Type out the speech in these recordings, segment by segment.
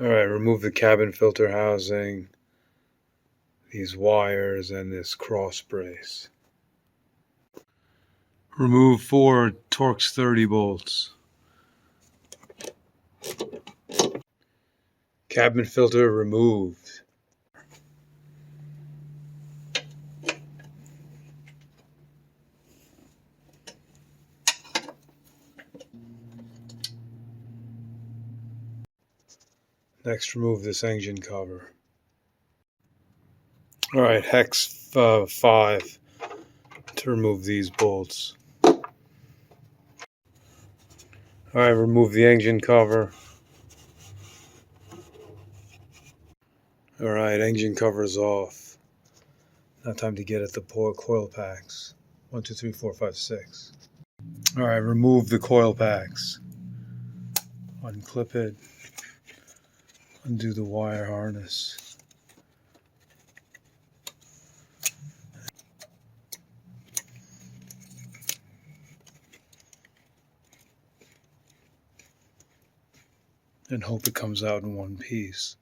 Alright, remove the cabin filter housing, these wires, and this cross brace. Remove 4 Torx 30 bolts. Cabin filter removed. Next, remove this engine cover. Alright, hex 5 to remove these bolts. Alright, remove the engine cover. Alright, engine cover is off. Now time to get at the coil packs. 1, 2, 3, 4, 5, 6. Alright, remove the coil packs. Unclip it. Undo the wire harness. And hope it comes out in one piece.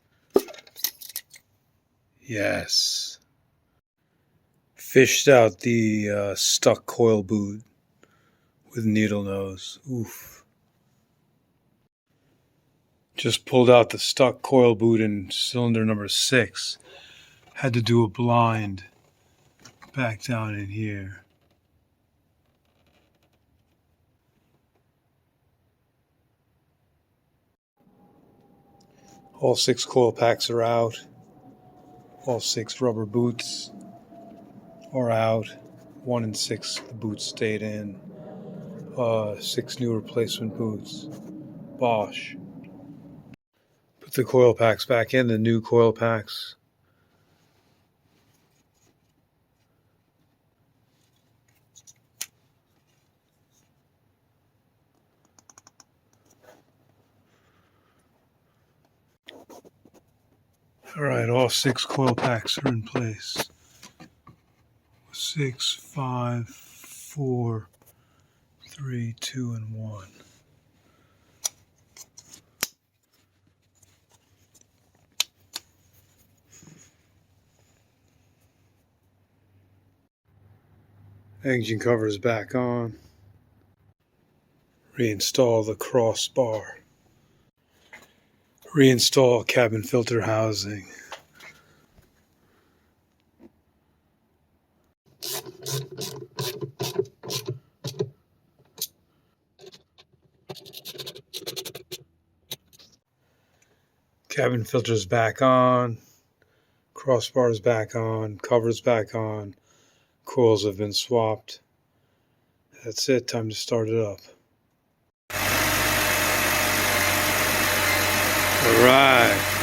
Yes. Fished out the stuck coil boot with needle nose. Oof. Just pulled out the stuck coil boot in cylinder number 6. Had to do a blind back down in here. All 6 coil packs are out. All 6 rubber boots are out. 1 and 6, the boots stayed in. 6 new replacement boots. Bosch. Put the coil packs back in, the new coil packs. Alright, all 6 coil packs are in place. 6, 5, 4, 3, 2, and 1. Engine cover is back on. Reinstall the crossbar. Reinstall cabin filter housing. Cabin filter's back on. Crossbar's back on. Cover's back on. Coils have been swapped. That's it. Time to start it up. All right.